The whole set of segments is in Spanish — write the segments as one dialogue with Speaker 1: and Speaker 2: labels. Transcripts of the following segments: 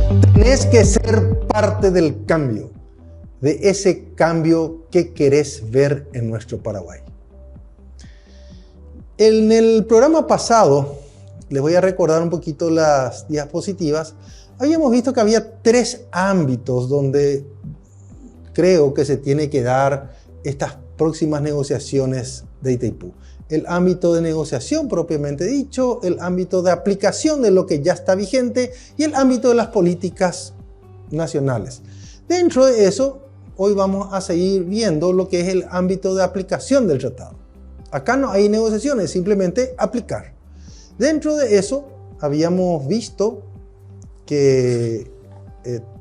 Speaker 1: Tenés que ser parte del cambio, de ese cambio que querés ver en nuestro Paraguay. En el programa pasado, les voy a recordar un poquito las diapositivas, habíamos visto que había 3 ámbitos donde creo que se tiene que dar estas próximas negociaciones de Itaipú. El ámbito de negociación propiamente dicho, el ámbito de aplicación de lo que ya está vigente y el ámbito de las políticas nacionales. Dentro de eso, hoy vamos a seguir viendo lo que es el ámbito de aplicación del tratado. Acá no hay negociaciones, simplemente aplicar. Dentro de eso, habíamos visto que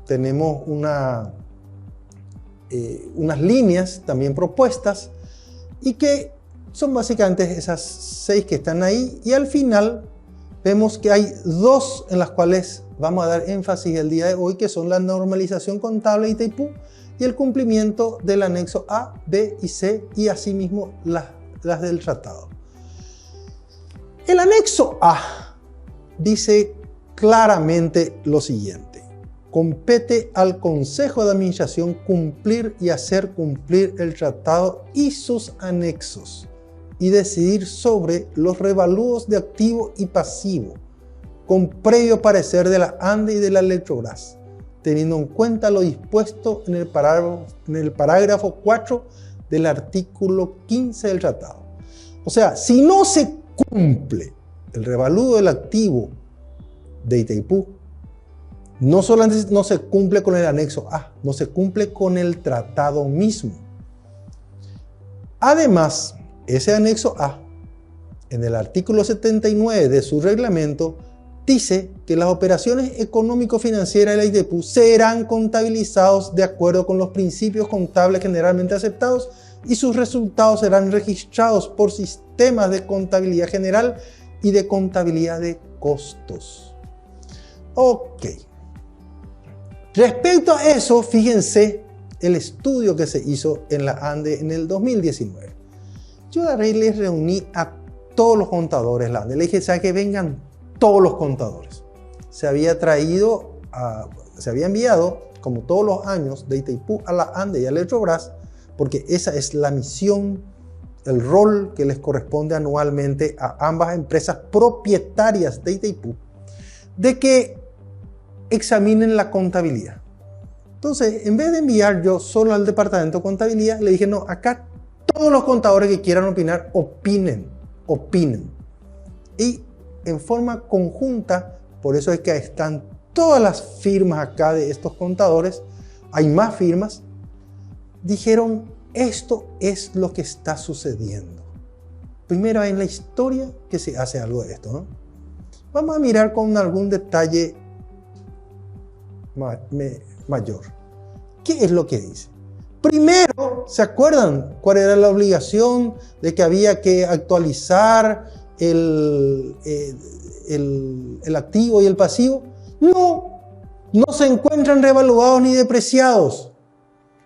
Speaker 1: tenemos unas líneas también propuestas y que son básicamente esas 6 que están ahí, y al final vemos que hay 2 en las cuales vamos a dar énfasis el día de hoy, que son la normalización contable de Itaipú y el cumplimiento del anexo A, B y C, y asimismo las del tratado. El anexo A dice claramente lo siguiente: compete al Consejo de Administración cumplir y hacer cumplir el tratado y sus anexos y decidir sobre los revalúos de activo y pasivo, con previo parecer de la ANDE y de la Electrobras, teniendo en cuenta lo dispuesto en el parágrafo 4 del artículo 15 del tratado. O sea, si no se cumple el revalúo del activo de Itaipú, no solamente no se cumple con el anexo A, no se cumple con el tratado mismo. Además, ese anexo A, en el artículo 79 de su reglamento, dice que las operaciones económico-financieras de la Itaipú serán contabilizados de acuerdo con los principios contables generalmente aceptados y sus resultados serán registrados por sistemas de contabilidad general y de contabilidad de costos. Ok. Respecto a eso, fíjense el estudio que se hizo en la ANDE en el 2019. Yo les reuní a todos los contadores la ANDE. Le dije, ¿sabe que vengan todos los contadores? Se había enviado, como todos los años, de Itaipú a la ANDE y a Electrobras, porque esa es la misión, el rol que les corresponde anualmente a ambas empresas propietarias de Itaipú, de que examinen la contabilidad. Entonces, en vez de enviar yo solo al departamento de contabilidad, le dije, no, acá todos los contadores que quieran opinar, opinen. Y en forma conjunta, por eso es que están todas las firmas acá de estos contadores, hay más firmas, dijeron, esto es lo que está sucediendo. Primero en la historia que se hace algo de esto, ¿no? Vamos a mirar con algún detalle mayor. ¿Qué es lo que dice? Primero, ¿se acuerdan cuál era la obligación de que había que actualizar el activo y el pasivo? No se encuentran revaluados ni depreciados.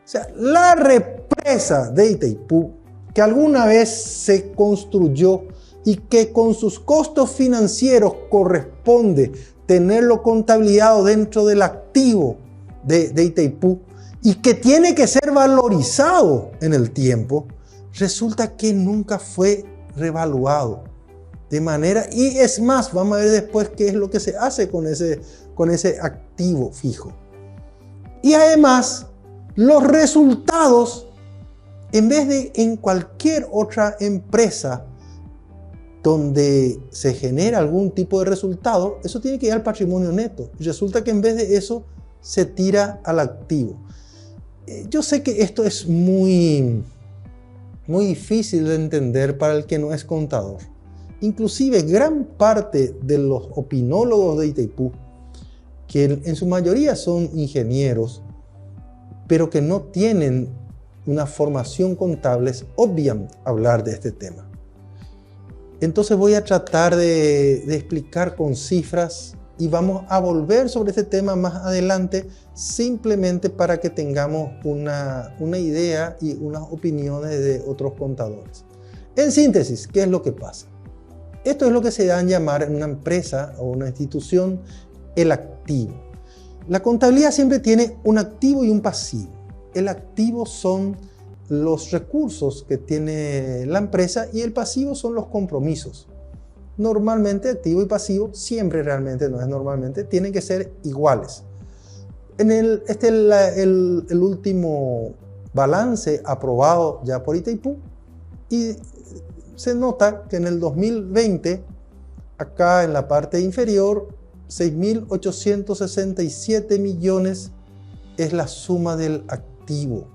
Speaker 1: O sea, la represa de Itaipú, que alguna vez se construyó y que con sus costos financieros corresponde tenerlo contabilizado dentro del activo de Itaipú, y que tiene que ser valorizado en el tiempo, resulta que nunca fue revaluado. De manera, y es más, vamos a ver después qué es lo que se hace con ese activo fijo. Y además, los resultados, en vez de en cualquier otra empresa donde se genera algún tipo de resultado, eso tiene que ir al patrimonio neto. Y resulta que en vez de eso, se tira al activo. Yo sé que esto es muy difícil de entender para el que no es contador. Inclusive gran parte de los opinólogos de Itaipú, que en su mayoría son ingenieros, pero que no tienen una formación contable, obvian hablar de este tema. Entonces voy a tratar de explicar con cifras y vamos a volver sobre este tema más adelante, simplemente para que tengamos una idea y unas opiniones de otros contadores. En síntesis, ¿qué es lo que pasa? Esto es lo que se da a llamar en una empresa o una institución el activo. La contabilidad siempre tiene un activo y un pasivo. El activo son los recursos que tiene la empresa y el pasivo son los compromisos. Normalmente activo y pasivo, siempre realmente, no es normalmente, tienen que ser iguales. Este es el último balance aprobado ya por Itaipú y se nota que en el 2020, acá en la parte inferior, 6.867 millones es la suma del activo.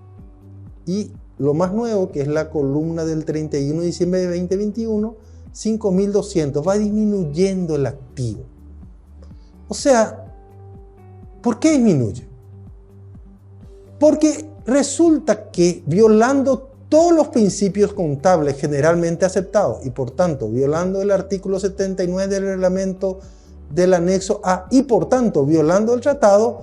Speaker 1: Y lo más nuevo, que es la columna del 31 de diciembre de 2021, 5.200, va disminuyendo el activo. O sea, ¿por qué disminuye? Porque resulta que violando todos los principios contables generalmente aceptados y por tanto violando el artículo 79 del reglamento del anexo A y por tanto violando el tratado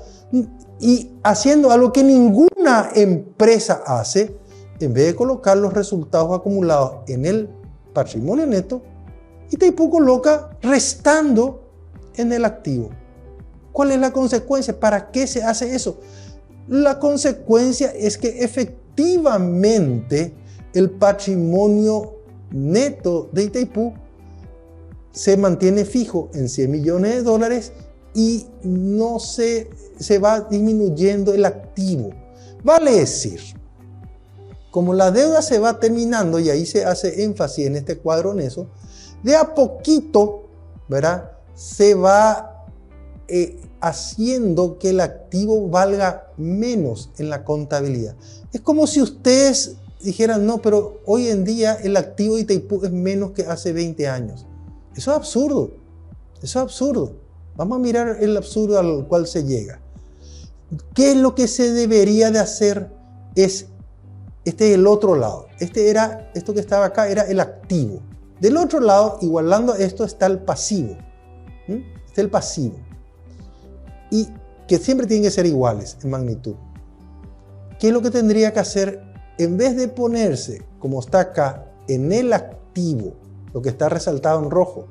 Speaker 1: y haciendo algo que ninguna empresa hace, en vez de colocar los resultados acumulados en el patrimonio neto, Itaipú coloca restando en el activo. ¿Cuál es la consecuencia? ¿Para qué se hace eso? La consecuencia es que efectivamente el patrimonio neto de Itaipú se mantiene fijo en 100 millones de dólares y no se va disminuyendo el activo. Vale decir, como la deuda se va terminando, y ahí se hace énfasis en este cuadro en eso, de a poquito, ¿verdad?, se va haciendo que el activo valga menos en la contabilidad. Es como si ustedes dijeran, no, pero hoy en día el activo de Itaipú es menos que hace 20 años. Eso es absurdo. Eso es absurdo. Vamos a mirar el absurdo al cual se llega. ¿Qué es lo que se debería de hacer? Este es el otro lado. Esto que estaba acá era el activo. Del otro lado, igualando esto, está el pasivo. Está el pasivo. Y que siempre tienen que ser iguales en magnitud. ¿Qué es lo que tendría que hacer? En vez de ponerse, como está acá, en el activo, lo que está resaltado en rojo,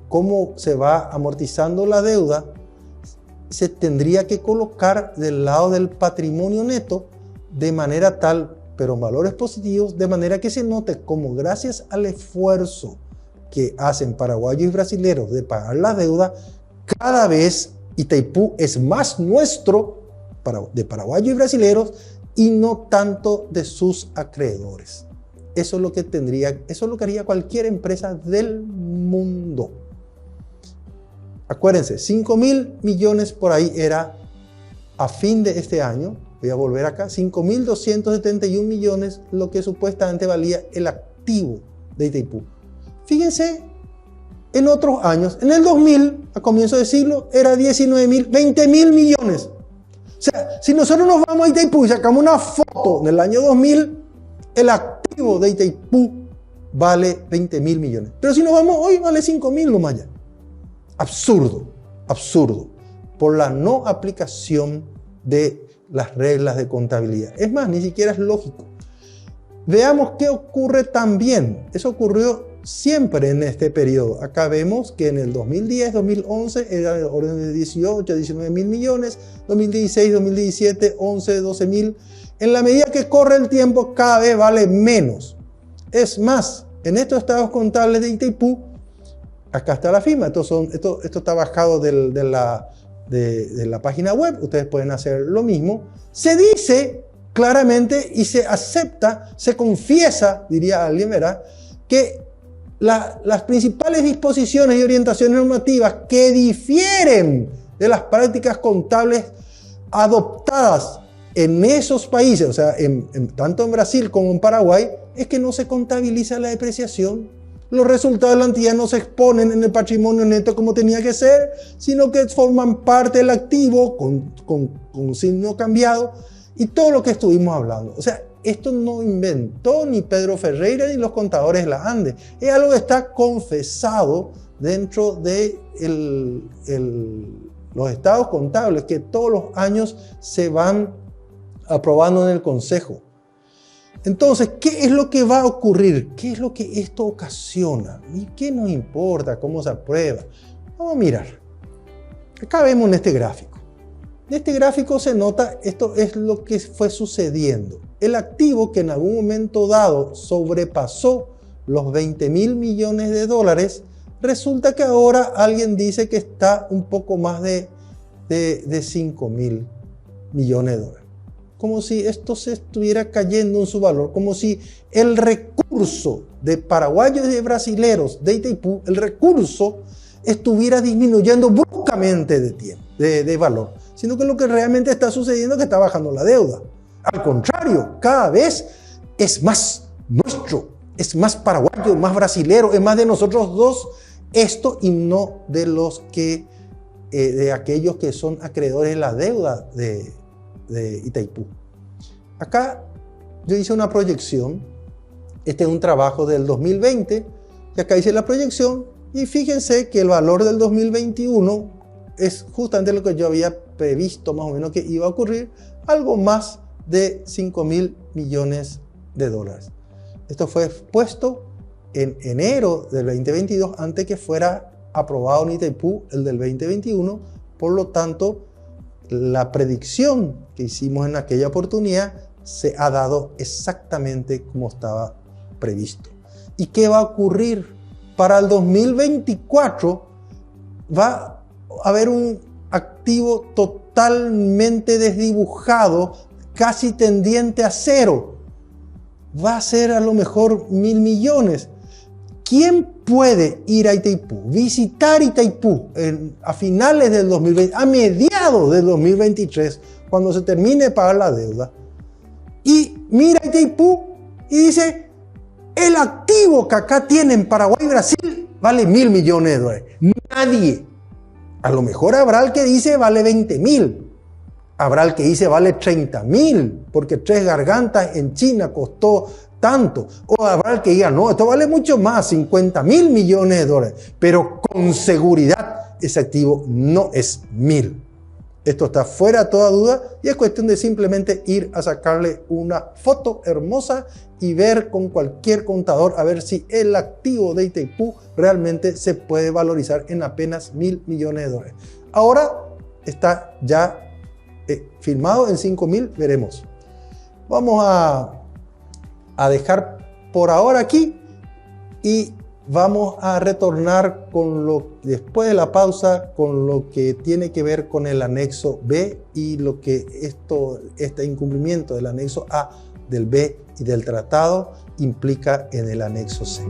Speaker 1: cómo se va amortizando la deuda, se tendría que colocar del lado del patrimonio neto de manera tal, pero en valores positivos, de manera que se note como gracias al esfuerzo que hacen paraguayos y brasileros de pagar la deuda, cada vez Itaipú es más nuestro de paraguayos y brasileros y no tanto de sus acreedores. Eso es lo que haría cualquier empresa del mundo. Acuérdense, 5.000 millones por ahí era a fin de este año. Voy a volver acá. 5.271 millones lo que supuestamente valía el activo de Itaipú. Fíjense, en otros años, en el 2000, a comienzo del siglo, era 19.000, 20.000 millones. O sea, si nosotros nos vamos a Itaipú y sacamos una foto del año 2000, el activo de Itaipú vale 20.000 millones. Pero si nos vamos hoy, vale 5.000 nomás ya. Absurdo, absurdo, por la no aplicación de las reglas de contabilidad. Es más, ni siquiera es lógico. Veamos qué ocurre también. Eso ocurrió siempre en este periodo. Acá vemos que en el 2010, 2011 era el orden de 18, 19 mil millones, 2016, 2017, 11, 12 mil. En la medida que corre el tiempo, cada vez vale menos. Es más, en estos estados contables de Itaipú, acá está la firma. Esto está bajado de la página web. Ustedes pueden hacer lo mismo. Se dice claramente y se acepta, se confiesa, diría alguien, ¿verdad?, que las principales disposiciones y orientaciones normativas que difieren de las prácticas contables adoptadas en esos países, o sea, tanto en Brasil como en Paraguay, es que no se contabiliza la depreciación. Los resultados de la entidad no se exponen en el patrimonio neto como tenía que ser, sino que forman parte del activo con signo cambiado y todo lo que estuvimos hablando. O sea, esto no inventó ni Pedro Ferreira ni los contadores de la Andes. Es algo que está confesado dentro de los estados contables que todos los años se van aprobando en el Consejo. Entonces, ¿qué es lo que va a ocurrir? ¿Qué es lo que esto ocasiona? ¿Y qué nos importa cómo se aprueba? Vamos a mirar. Acá vemos en este gráfico. En este gráfico se nota, esto es lo que fue sucediendo. El activo que en algún momento dado sobrepasó los $20.000 millones, resulta que ahora alguien dice que está un poco más de $5.000 millones. Como si esto se estuviera cayendo en su valor, como si el recurso de paraguayos y de brasileros de Itaipú, el recurso estuviera disminuyendo bruscamente de valor, sino que lo que realmente está sucediendo es que está bajando la deuda. Al contrario, cada vez es más nuestro, es más paraguayo, más brasilero, es más de nosotros dos esto y no de los que de aquellos que son acreedores de la deuda de Itaipú. Acá yo hice una proyección, este es un trabajo del 2020, y acá hice la proyección, y fíjense que el valor del 2021 es justamente lo que yo había previsto más o menos que iba a ocurrir, algo más de $5.000 millones. Esto fue puesto en enero del 2022, antes que fuera aprobado en Itaipú el del 2021, por lo tanto, la predicción que hicimos en aquella oportunidad se ha dado exactamente como estaba previsto. ¿Y qué va a ocurrir? Para el 2024 va a haber un activo totalmente desdibujado, casi tendiente a cero. Va a ser a lo mejor 1.000 millones. ¿Quién puede ir a Itaipú, visitar Itaipú a finales del 2020, a mediados del 2023, cuando se termine de pagar la deuda, y mira Itaipú y dice, el activo que acá tienen Paraguay y Brasil vale $1.000 millones? Nadie. A lo mejor habrá el que dice vale 20.000. Habrá el que dice vale 30.000, porque Tres Gargantas en China costó tanto. O habrá el que diga, no, esto vale mucho más, $50.000 millones. Pero con seguridad ese activo no es 1.000. Esto está fuera de toda duda y es cuestión de simplemente ir a sacarle una foto hermosa y ver con cualquier contador a ver si el activo de Itaipú realmente se puede valorizar en apenas $1.000 millones. Ahora está ya firmado en 5.000, veremos. Vamos a dejar por ahora aquí y vamos a retornar después de la pausa con lo que tiene que ver con el anexo B y lo que este incumplimiento del anexo A del B y del tratado implica en el anexo C.